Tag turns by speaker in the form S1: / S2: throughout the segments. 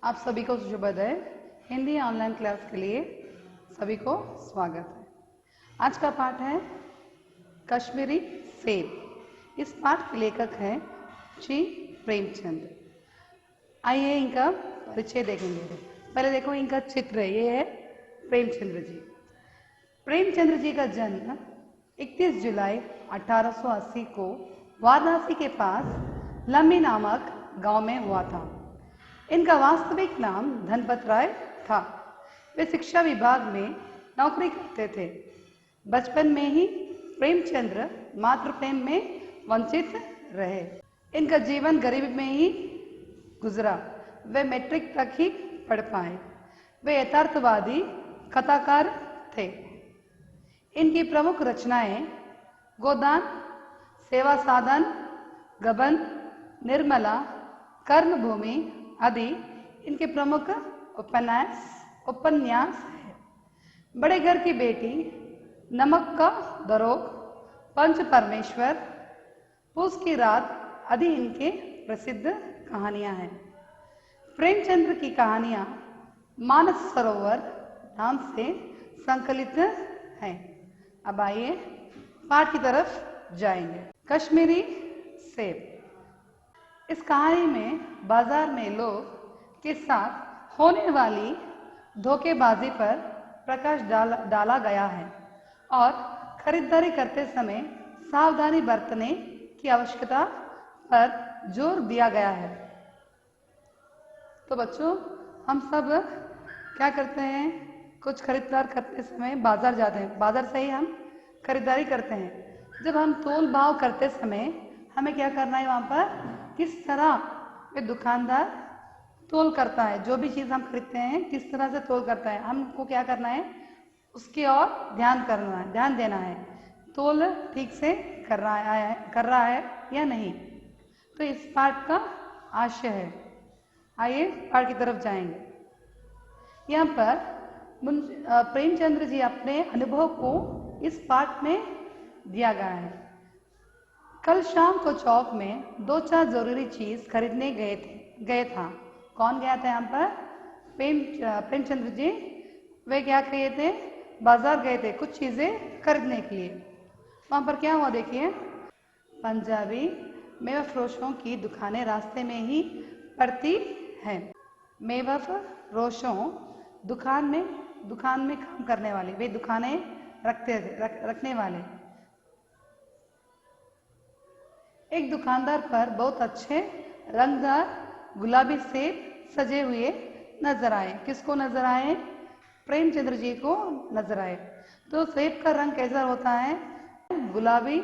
S1: आप सभी को शुभोदय। हिंदी ऑनलाइन क्लास के लिए सभी को स्वागत है। आज का पाठ है कश्मीरी सेब। इस पाठ के लेखक हैं श्री प्रेमचंद। आइए इनका परिचय देखेंगे। पहले देखो इनका चित्र, ये है प्रेमचंद्र जी। प्रेमचंद्र जी का जन्म 31 जुलाई 1880 को वाराणसी के पास लम्बी नामक गांव में हुआ था। इनका वास्तविक नाम धनपत राय था। वे शिक्षा विभाग में नौकरी करते थे। बचपन में ही प्रेमचंद्र मातृ प्रेम में वंचित रहे। इनका जीवन गरीबी में ही गुजरा। वे मैट्रिक तक ही पढ़ पाए। वे यथार्थवादी कथाकार थे। इनकी प्रमुख रचनाएं गोदान, सेवा साधन, गबन, निर्मला, कर्मभूमि आदि इनके प्रमुख उपन्यास है। बड़े घर की बेटी, नमक का दरोग, पंच परमेश्वर, पूस की रात आदि इनके प्रसिद्ध कहानियां हैं। प्रेमचंद्र की कहानियां मानस सरोवर नाम से संकलित हैं। अब आइए पाठ की तरफ जाएंगे। कश्मीरी सेब। इस कहानी में बाजार में लोग के साथ होने वाली धोखेबाजी पर प्रकाश डाला गया है और खरीदारी करते समय सावधानी बरतने की आवश्यकता पर जोर दिया गया है। तो बच्चों, हम सब क्या करते हैं? कुछ खरीदार करते समय बाजार जाते हैं, बाजार से ही हम खरीदारी करते हैं। जब हम तोल भाव करते समय हमें क्या करना है? वहाँ पर किस तरह वे दुकानदार तोल करता है, जो भी चीज़ हम खरीदते हैं किस तरह से तोल करता है, हमको क्या करना है? उसकी ओर ध्यान देना है। तोल ठीक से कर रहा है या नहीं। तो इस पाठ का आशय है। आइए पाठ की तरफ जाएंगे। यहाँ पर प्रेमचंद्र जी अपने अनुभव को इस पाठ में दिया गया है। कल शाम को चौक में 2-4 जरूरी चीज खरीदने गए था। कौन गया था यहाँ पर? प्रेमचंद्र जी। वे क्या किए थे? बाजार गए थे कुछ चीजें खरीदने के लिए। वहां पर क्या हुआ देखिए। पंजाबी मेवा फरोशों की दुकानें रास्ते में ही पड़ती हैं। मेवा फरोशों दुकान में काम करने वाले, वे दुकानें रखने वाले। एक दुकानदार पर बहुत अच्छे रंगदार गुलाबी सेब सजे हुए नजर आए। किसको नजर आए? प्रेमचंद्र जी को नजर आए। तो सेब का रंग कैसा होता है? गुलाबी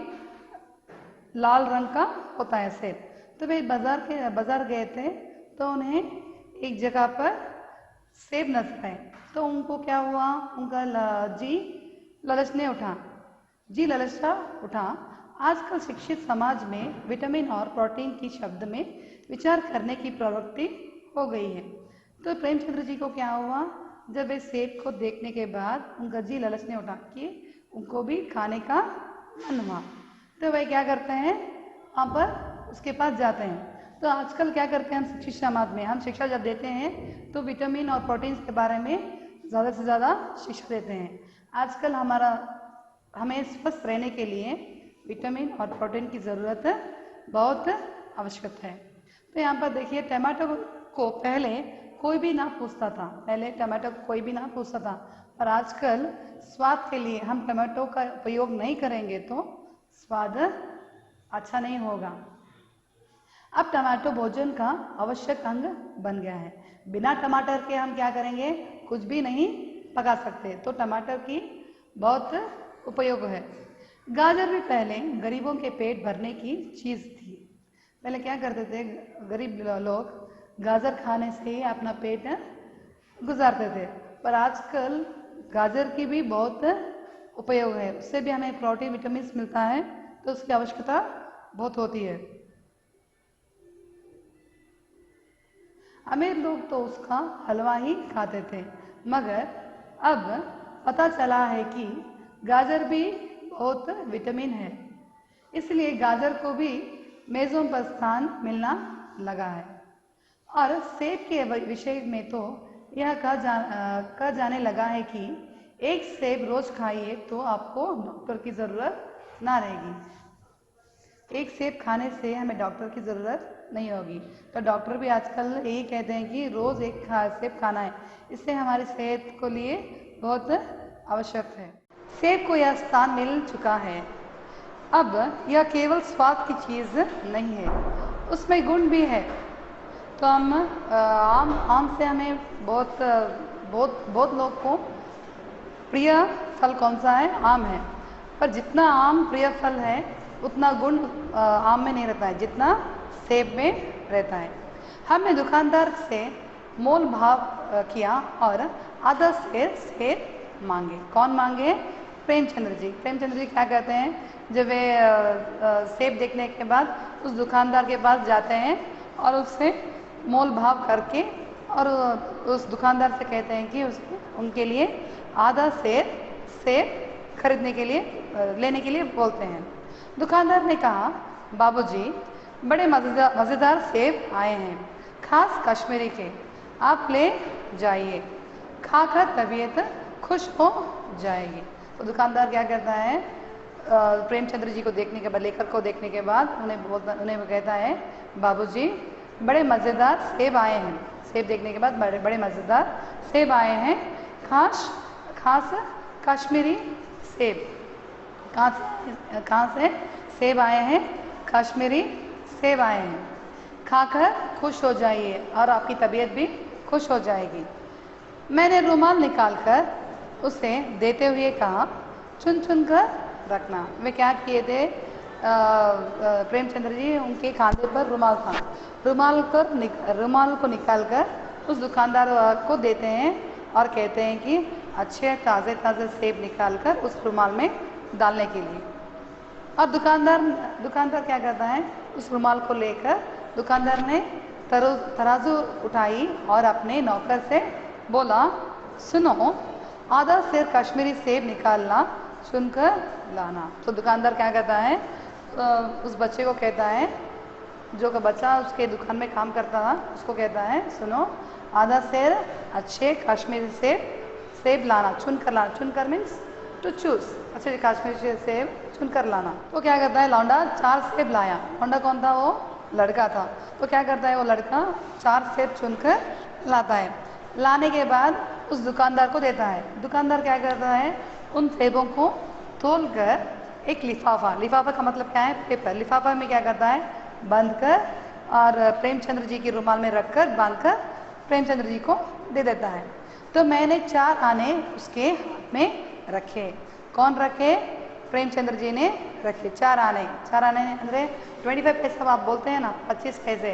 S1: लाल रंग का होता है सेब। तो वे बाजार गए थे तो उन्हें एक जगह पर सेब नजर आए। तो उनको क्या हुआ? उनका जी ललचा उठा। आजकल शिक्षित समाज में विटामिन और प्रोटीन की शब्द में विचार करने की प्रवृत्ति हो गई है। तो प्रेमचंद्र जी को क्या हुआ? जब वे सेब को देखने के बाद उनका जी ललचने उठा कि उनको भी खाने का मन हुआ। तो वे क्या करते हैं? वहाँ पर उसके पास जाते हैं। तो आजकल क्या करते हैं? हम शिक्षित समाज में हम शिक्षा जब देते हैं तो विटामिन और प्रोटीन के बारे में ज़्यादा से ज़्यादा शिक्षा देते हैं। आजकल हमें स्वस्थ रहने के लिए विटामिन और प्रोटीन की ज़रूरत बहुत आवश्यक है। तो यहाँ पर देखिए, टमाटो को पहले कोई भी ना पूछता था। पर आजकल स्वाद के लिए हम टमाटो का उपयोग नहीं करेंगे तो स्वाद अच्छा नहीं होगा। अब टमाटो भोजन का आवश्यक अंग बन गया है। बिना टमाटर के हम क्या करेंगे? कुछ भी नहीं पका सकते। तो टमाटर की बहुत उपयोग है। गाजर भी पहले गरीबों के पेट भरने की चीज थी। पहले क्या करते थे? गरीब लोग गाजर खाने से ही अपना पेट गुजारते थे। पर आजकल गाजर की भी बहुत उपयोग है। उससे भी हमें प्रोटीन विटामिन मिलता है, तो उसकी आवश्यकता बहुत होती है। अमीर लोग तो उसका हलवा ही खाते थे, मगर अब पता चला है कि गाजर भी बहुत विटामिन है। इसलिए गाजर को भी मेज़ों पर स्थान मिलना लगा है। और सेब के विषय में तो यह कहा जाने लगा है कि एक सेब रोज खाइए तो आपको डॉक्टर की ज़रूरत ना रहेगी। एक सेब खाने से हमें डॉक्टर की ज़रूरत नहीं होगी। तो डॉक्टर भी आजकल यही कहते हैं कि रोज़ एक सेब खाना है, इससे हमारी सेहत को लिए बहुत आवश्यक है। सेब को यह स्थान मिल चुका है। अब यह केवल स्वाद की चीज़ नहीं है, उसमें गुण भी है। तो हम आम से हमें बहुत बहुत बहुत लोग को प्रिय फल कौन सा है? आम है। पर जितना आम प्रिय फल है उतना गुण आम में नहीं रहता है जितना सेब में रहता है। हमने दुकानदार से मोल भाव किया और आधा सेब मांगे। कौन मांगे? प्रेमचंद्र जी। प्रेमचंद्र जी क्या कहते हैं? जब वे सेब देखने के बाद उस दुकानदार के पास जाते हैं और उससे मोल भाव करके और उस दुकानदार से कहते हैं कि उनके लिए आधा सेब खरीदने के लिए लेने के लिए बोलते हैं। दुकानदार ने कहा, बाबूजी बड़े मज़ेदार सेब आए हैं, खास कश्मीरी के, आप ले जाइए, खाकर तबीयत खुश हो जाएगी। तो दुकानदार क्या करता है? प्रेमचंद्र जी को देखने के बाद, लेखक को देखने के बाद उन्हें कहता है, बाबूजी बड़े मज़ेदार सेब आए हैं। सेब देखने के बाद बड़े मज़ेदार सेब आए हैं, खास कश्मीरी सेब। कहाँ से सेब आए हैं? कश्मीरी सेब आए हैं, खाकर खुश हो जाइए और आपकी तबीयत भी खुश हो जाएगी। मैंने रुमाल निकालकर उसे देते हुए कहा, चुन चुन कर रखना। वे क्या किए थे? प्रेमचंद्र जी, उनके खांधे पर रुमाल था। रुमाल को निकालकर उस दुकानदार को देते हैं और कहते हैं कि अच्छे ताज़े ताज़े सेब निकालकर उस रुमाल में डालने के लिए। और दुकानदार क्या करता है? उस रुमाल को लेकर दुकानदार ने तराजू उठाई और अपने नौकर से बोला, सुनो, आधा सेर कश्मीरी सेब निकालना, चुनकर लाना। तो दुकानदार क्या करता है? उस बच्चे को कहता है, जो का बच्चा उसके दुकान में काम करता था, उसको कहता है, सुनो, आधा सेर अच्छे कश्मीरी सेब लाना, चुनकर लाना। चुनकर मीन्स टू चूज, अच्छे कश्मीरी सेब चुनकर लाना। तो क्या करता है? लौंडा 4 सेब लाया। लौंडा कौन था? वो लड़का था। तो क्या करता है? वो लड़का 4 सेब चुनकर लाता है। लाने के बाद उस दुकानदार को देता है। दुकानदार क्या करता है? उन सेबों को तोल कर एक लिफाफा का मतलब क्या है? पेपर। लिफाफा में क्या करता है? बंद कर और प्रेमचंद्र जी के रुमाल में रखकर बांधकर प्रेमचंद्र जी को दे देता है। तो मैंने 4 आने उसके हाथ में रखे। कौन रखे? प्रेमचंद्र जी ने रखे 4 आने। अंदर 25 पैसा आप बोलते हैं ना, 25 पैसे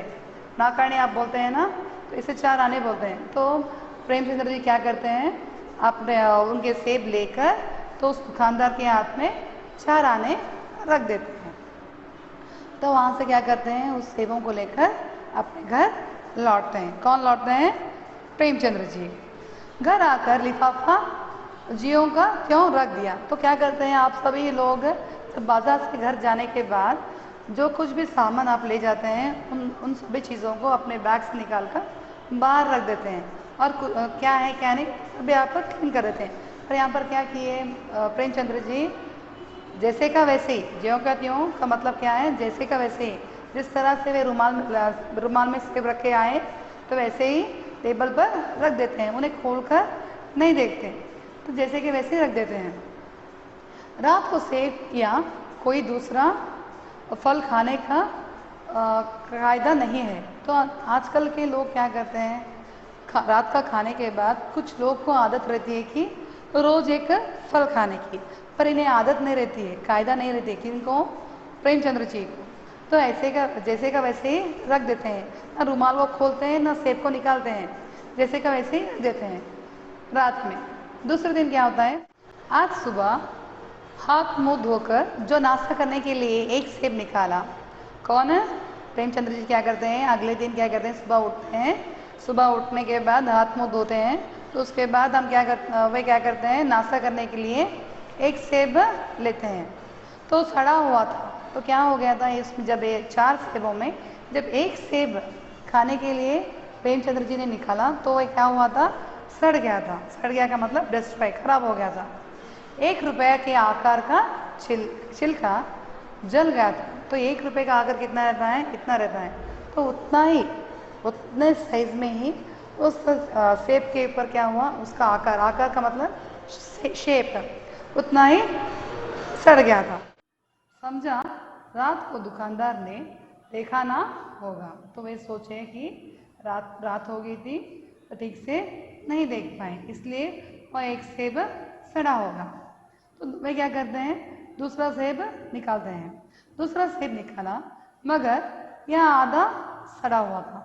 S1: नाकाने आप बोलते हैं ना, तो इसे 4 आने बोलते हैं। तो प्रेमचंद्र जी क्या करते हैं? अपने उनके सेब लेकर तो उस दुकानदार के हाथ में 4 आने रख देते हैं। तो वहाँ से क्या करते हैं? उस सेबों को लेकर अपने घर लौटते हैं। कौन लौटते हैं? प्रेमचंद्र जी। घर आकर लिफाफा जियों का त्यों रख दिया। तो क्या करते हैं आप सभी लोग? जब बाजार से घर जाने के बाद जो कुछ भी सामान आप ले जाते हैं उन सभी चीज़ों को अपने बैग से निकाल कर बाहर रख देते हैं और क्या है क्या नहीं सभी यहाँ पर क्लीन कर देते हैं। पर यहाँ पर क्या किए प्रेमचंद्र जी? जैसे का वैसे ही, ज्यों का त्यों का मतलब क्या है? जैसे का वैसे ही। जिस तरह से वे रुमाल में सेब रखे आए तो वैसे ही टेबल पर रख देते हैं, उन्हें खोलकर नहीं देखते, तो जैसे कि वैसे ही रख देते हैं। रात को सेब या कोई दूसरा फल खाने का कायदा नहीं है। तो आजकल के लोग क्या करते हैं? रात का खाने के बाद कुछ लोग को आदत रहती है कि रोज़ एक फल खाने की, पर इन्हें आदत नहीं रहती है, कायदा नहीं रहती है। किनको? प्रेमचंद्र जी को। तो ऐसे का जैसे का वैसे ही रख देते हैं, ना रुमाल को खोलते हैं ना सेब को निकालते हैं, जैसे का वैसे ही रख देते हैं रात में। दूसरे दिन क्या होता है? आज सुबह हाथ मुंह धोकर जो नाश्ता करने के लिए एक सेब निकाला। कौन है? प्रेमचंद्र जी क्या करते हैं? अगले दिन क्या करते हैं? सुबह उठते हैं, सुबह उठने के बाद हाथ मुंह धोते हैं, तो उसके बाद वे क्या करते हैं? नाश्ता करने के लिए एक सेब लेते हैं। तो सड़ा हुआ था, तो क्या हो गया था इसमें? जब 4 सेबों में जब एक सेब खाने के लिए प्रेमचंद्र जी ने निकाला तो वह क्या हुआ था, सड़ गया था। सड़ गया का मतलब डिस्ट्रॉय, खराब हो गया था। 1 रुपया के आकार का छिलका जल गया था। तो 1 रुपये का आकार कितना रहता है, इतना रहता है। तो उतना ही, उतने साइज में ही उस सेब के ऊपर क्या हुआ, उसका आकार, आकार का मतलब शेप, उतना ही सड़ गया था। समझा, रात को दुकानदार ने देखा ना होगा। तो वे सोचे कि रात हो गई थी तो ठीक से नहीं देख पाए, इसलिए वह एक सेब सड़ा होगा। तो वे क्या करते हैं, दूसरा सेब निकालते हैं। दूसरा सेब निकाला मगर यह आधा सड़ा हुआ था।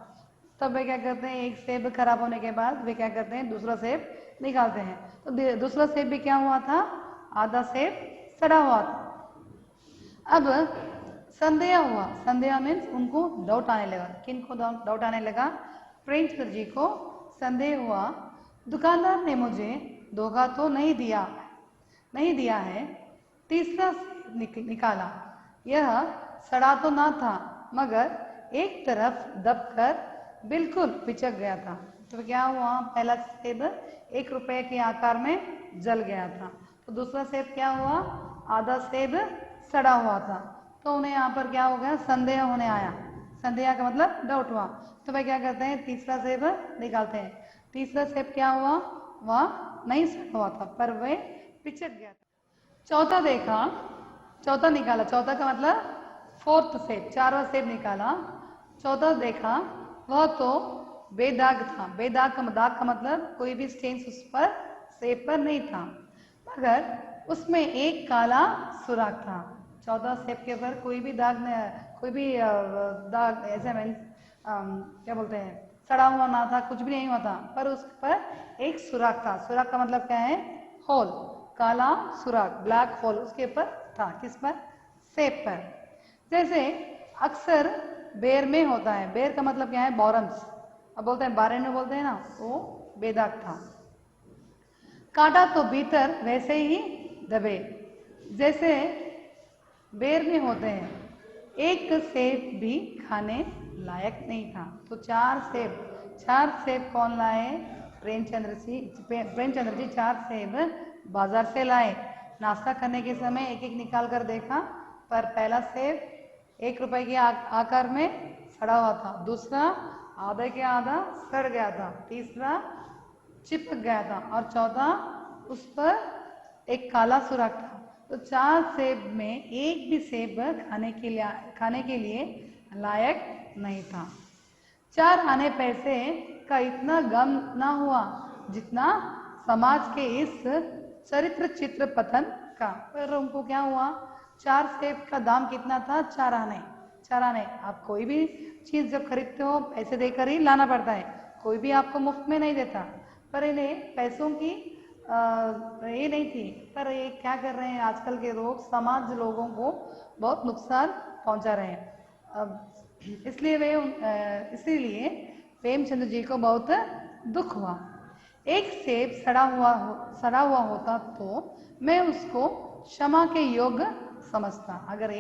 S1: तब वे क्या करते हैं, एक सेब खराब होने के बाद वे क्या करते हैं, दूसरा सेब निकालते हैं। तो दूसरा सेब भी क्या हुआ था, आधा सेब सड़ा हुआ था। अब संदेह हुआ, संदेह मीन्स उनको डाउट आने लगा। किनको डाउट आने लगा, प्रेमचंद्र जी को संदेह हुआ, दुकानदार ने मुझे धोखा तो नहीं दिया है। तीसरा निकाला, यह सड़ा तो ना था मगर एक तरफ दबकर बिल्कुल पिचक गया था। तो क्या हुआ, पहला सेब 1 रुपये के आकार में जल गया था। तो दूसरा सेब क्या हुआ, आधा सेब सड़ा हुआ था। तो उन्हें यहाँ पर क्या हो गया, संदेह होने आया। संदेह का मतलब डाउट हुआ। तो वे क्या करते हैं, तीसरा सेब निकालते हैं। तीसरा सेब क्या हुआ, वह नहीं सड़ा हुआ था पर वह पिचक गया था। चौथा देखा, चौथा निकाला, चौथा का मतलब फोर्थ सेब, 4वां सेब निकाला। चौथा देखा, वह तो बेदाग था। बेदाग का मतलब कोई भी स्टेन्स उस पर सेब पर नहीं था, मगर उसमें एक काला सुराख था। 14 सेब के ऊपर कोई भी दाग ऐसे मीन्स क्या बोलते हैं, सड़ा हुआ ना था, कुछ भी नहीं हुआ था, पर उस पर एक सुराख था। सुराख का मतलब क्या है, होल, काला सुराख, ब्लैक होल उसके ऊपर था। किस पर, सेब पर। जैसे अक्सर बेर में होता है, बेर का मतलब क्या है, बॉरम्स, अब बोलते हैं बारे में बोलते हैं ना, वो बेदाग था। काटा तो भीतर वैसे ही दबे जैसे बेर में होते हैं। एक सेब भी खाने लायक नहीं था। तो 4 सेब कौन लाए, प्रेमचंद्र जी 4 सेब बाजार से लाए। नाश्ता करने के समय एक एक निकाल कर देखा, पर पहला सेब 1 रुपए के आकार में सड़ा हुआ था। दूसरा आधे के आधा सड़ गया था। तीसरा चिपक गया था और चौथा उस पर एक काला सुराख था। तो 4 सेब में एक भी सेब खाने के लिए लायक नहीं था। 4 आने पैसे का इतना गम ना हुआ जितना समाज के इस चरित्र चित्र पतन का। पर उनको क्या हुआ, 4 सेब का दाम कितना था, 4 आने। 4 आने। आप कोई भी चीज जब खरीदते हो पैसे देकर ही लाना पड़ता है, कोई भी आपको मुफ्त में नहीं देता। पर इन्हें पैसों की ये नहीं थी। पर ये क्या कर रहे हैं, आजकल के लोग समाज लोगों को बहुत नुकसान पहुंचा रहे हैं। इसीलिए प्रेमचंद्र जी को बहुत दुख हुआ। एक सेब सड़ा हुआ होता तो मैं उसको क्षमा के योग्य समझता। अगर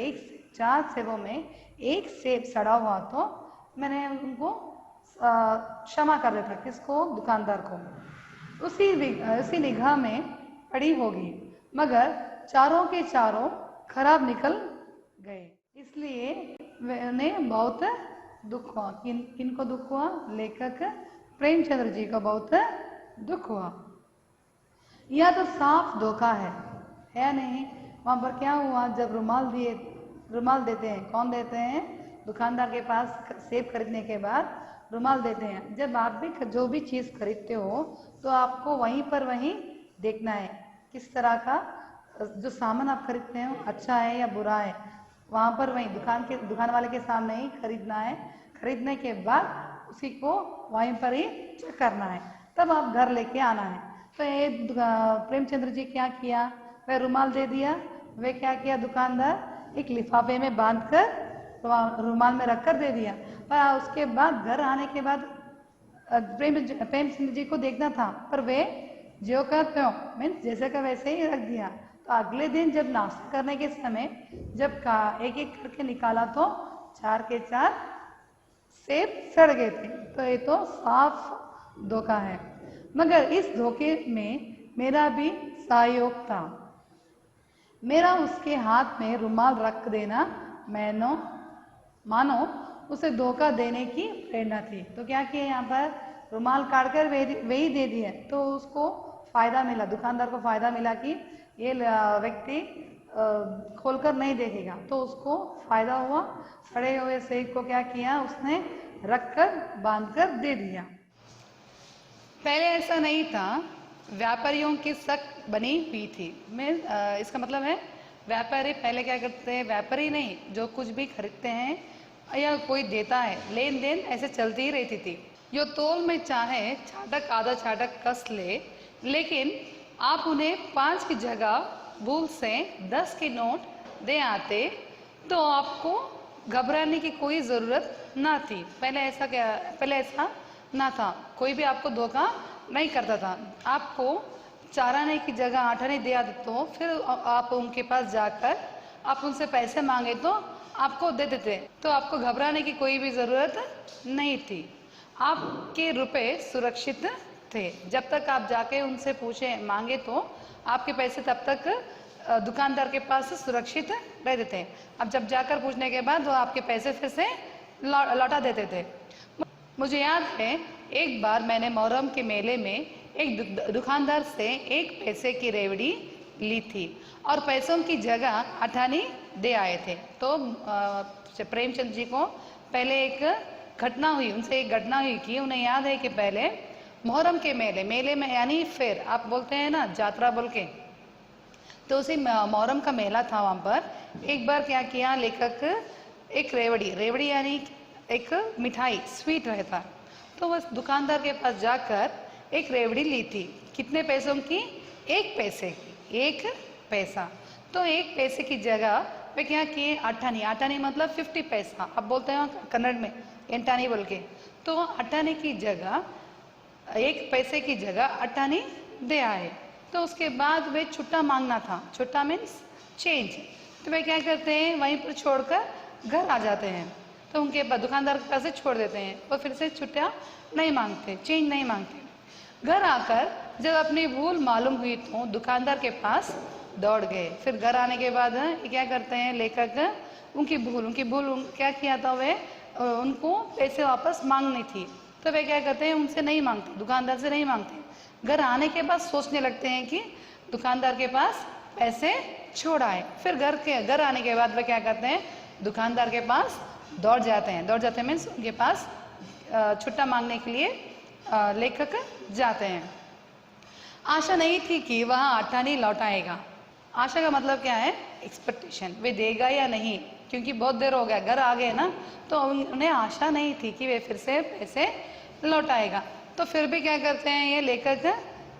S1: 4 सेबों में एक सेब सड़ा हुआ तो मैंने उनको क्षमा कर देता। किसको, दुकानदार को। उसी निगाह में पड़ी होगी, मगर चारों के चारों खराब निकल गए। इसलिए उन्हें बहुत दुख हुआ। किनको दुख हुआ, लेखक प्रेमचंद्र जी को बहुत दुख हुआ। यह तो साफ धोखा है नहीं। वहां पर क्या हुआ, जब रुमाल देते हैं, कौन देते हैं, दुकानदार के पास सेब खरीदने के बाद रुमाल देते हैं। जब आप भी जो भी चीज़ खरीदते हो तो आपको वहीं देखना है किस तरह का जो सामान आप खरीदते हो अच्छा है या बुरा है। वहाँ पर वहीं दुकान वाले के सामने ही खरीदना है। खरीदने के बाद उसी को वहीं पर ही चेक करना है, तब आप घर लेके आना है। तो ये प्रेमचंद्र जी क्या किया, वह रुमाल दे दिया। वह क्या किया, दुकानदार एक लिफाफे में बांध कर रुमाल में रखकर दे दिया। पर उसके बाद घर आने के बाद प्रेमचंद्र जी को देखना था, पर वे ज्यों का त्यों मीन्स जैसे का वैसे ही रख दिया। तो अगले दिन जब नाश्ता करने के समय जब एक एक करके निकाला तो 4 के 4 सेब सड़ गए थे। तो ये तो साफ धोखा है, मगर इस धोखे में मेरा भी सहयोग था। मेरा उसके हाथ में रुमाल रख देना मानो उसे धोखा देने की प्रेरणा थी। तो क्या किया, यहाँ पर रुमाल काट कर वही दे दिया, तो उसको फायदा मिला, दुकानदार को फायदा मिला कि ये व्यक्ति खोलकर नहीं देखेगा, तो उसको फायदा हुआ। सड़े हुए सेब को क्या किया, उसने रखकर बांधकर दे दिया। पहले ऐसा नहीं था, व्यापारियों की सख्त बनी हुई थी। इसका मतलब है व्यापारी पहले क्या करते हैं, व्यापारी नहीं, जो कुछ भी खरीदते हैं या कोई देता है, लेन देन ऐसे चलती ही रहती थी। जो तोल में चाहे छाटक आधा छाटक कस ले, लेकिन आप उन्हें 5 की जगह भूल से 10 के नोट दे आते तो आपको घबराने की कोई ज़रूरत ना थी। पहले ऐसा ना था, कोई भी आपको धोखा नहीं करता था। आपको 4 आने की जगह 8 आने दे आते तो फिर आप उनके पास जाकर आप उनसे पैसे मांगे तो आपको दे देते, तो आपको घबराने की कोई भी ज़रूरत नहीं थी। आपके रुपए सुरक्षित थे। जब तक आप जाके उनसे पूछे मांगे तो आपके पैसे तब तक दुकानदार के पास सुरक्षित रहते थे। अब जब जाकर पूछने के बाद वो आपके पैसे फिर से लौटा देते थे। मुझे याद है एक बार मैंने मोहर्रम के मेले में एक दुकानदार से 1 पैसे की रेवड़ी ली थी और पैसों की जगह अठानी दे आए थे। तो प्रेमचंद जी को पहले उनसे एक घटना हुई कि उन्हें याद है कि पहले मोहर्रम के मेले में यानी फिर आप बोलते हैं ना जात्रा बोल के, तो उसी मोहर्रम का मेला था। वहाँ पर एक बार क्या किया, लेखक एक रेवड़ी यानी एक मिठाई स्वीट रहता, तो वह दुकानदार के पास जाकर एक रेवड़ी ली थी। कितने पैसों की? 1 पैसे की, 1 पैसा। तो 1 पैसे की जगह वे क्या किए, अठानी मतलब 50 पैसा, अब बोलते हैं कन्नड़ में एंटानी बोल के। तो अठानी की जगह 1 पैसे की जगह अठानी दे आए। तो उसके बाद वे छुट्टा मांगना था, छुट्टा मीन्स चेंज। तो वे क्या करते हैं, वहीं पर छोड़कर घर आ जाते हैं। तो उनके दुकानदार के पास छोड़ देते हैं, वो फिर से छुट्टा नहीं मांगते, चेंज नहीं मांगते। घर आकर जब अपनी भूल मालूम हुई तो दुकानदार के पास दौड़ गए। फिर घर आने के बाद क्या करते हैं लेखक, उनकी भूल क्या किया था, वे उनको पैसे वापस मांगनी थी। तो वे क्या करते हैं, उनसे नहीं मांगते, दुकानदार से नहीं मांगते। घर आने के बाद सोचने लगते हैं कि दुकानदार के पास पैसे छोड़ आए। फिर घर आने के बाद वे क्या करते हैं, दुकानदार के पास दौड़ जाते हैं मीन्स उनके पास छुट्टा मांगने के लिए लेखक जाते हैं। आशा नहीं थी कि वह अठानी लौटाएगा। आशा का मतलब क्या है, एक्सपेक्टेशन, वे देगा या नहीं, क्योंकि बहुत देर हो गया, घर आ गए ना, तो उन्हें आशा नहीं थी कि वे फिर से पैसे लौटाएगा। तो फिर भी क्या करते हैं, ये लेखक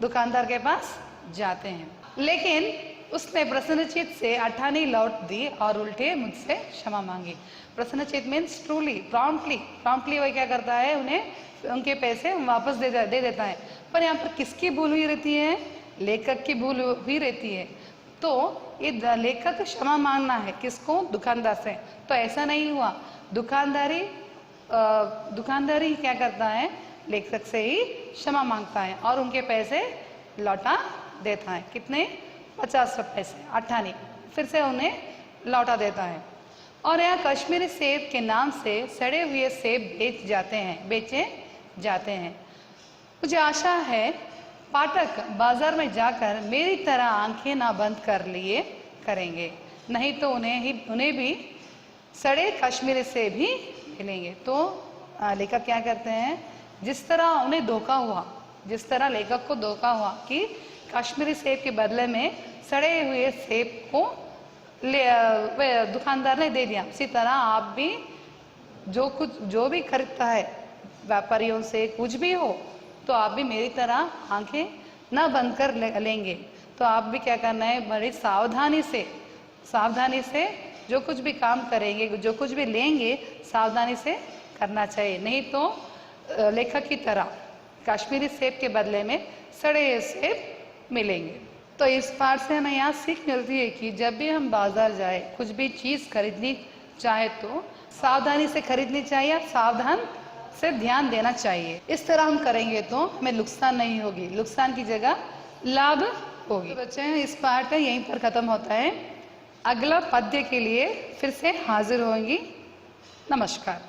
S1: दुकानदार के पास जाते हैं, लेकिन उसने प्रसन्नचित से अठानी लौट दी और उल्टे मुझसे क्षमा मांगी। प्रसन्नचित मीन्स ट्रूली, प्रॉम्प्टली वह क्या करता है, उन्हें उनके पैसे वापस दे देता है। पर यहाँ पर किसकी भूल हुई रहती है, लेखक की भूल हुई रहती है। तो ये लेखक क्षमा मांगना है किसको, दुकानदार से। तो ऐसा नहीं हुआ, दुकानदारी क्या करता है, लेखक से ही क्षमा मांगता है और उनके पैसे लौटा देता है। कितने, 50 पैसे, अठानी, फिर से उन्हें लौटा देता है। और यहाँ कश्मीरी सेब के नाम से सड़े हुए सेब बेचे जाते हैं। मुझे आशा है पाठक बाजार में जाकर मेरी तरह आंखें ना बंद कर लिए करेंगे, नहीं तो उन्हें भी सड़े कश्मीरी सेब ही मिलेंगे। तो लेखक क्या करते हैं, जिस तरह उन्हें धोखा हुआ, जिस तरह लेखक को धोखा हुआ कि कश्मीरी सेब के बदले में सड़े हुए सेब को दुकानदार ने दे दिया, उसी तरह आप भी जो भी खरीदता है व्यापारियों से कुछ भी हो, तो आप भी मेरी तरह आंखें ना बंद कर लेंगे। तो आप भी क्या करना है, बड़ी सावधानी से जो कुछ भी काम करेंगे, जो कुछ भी लेंगे, सावधानी से करना चाहिए, नहीं तो लेखक की तरह कश्मीरी सेब के बदले में सड़े सेब मिलेंगे। तो इस पाठ से हमें यहाँ सीख मिलती है कि जब भी हम बाजार जाए, कुछ भी चीज़ खरीदनी चाहे तो सावधानी से खरीदनी चाहिए, सावधान से ध्यान देना चाहिए। इस तरह हम करेंगे तो हमें नुकसान नहीं होगी, नुकसान की जगह लाभ होगी। तो बच्चे इस पार्ट यहीं पर खत्म होता है। अगला पद्य के लिए फिर से हाजिर होंगी। नमस्कार।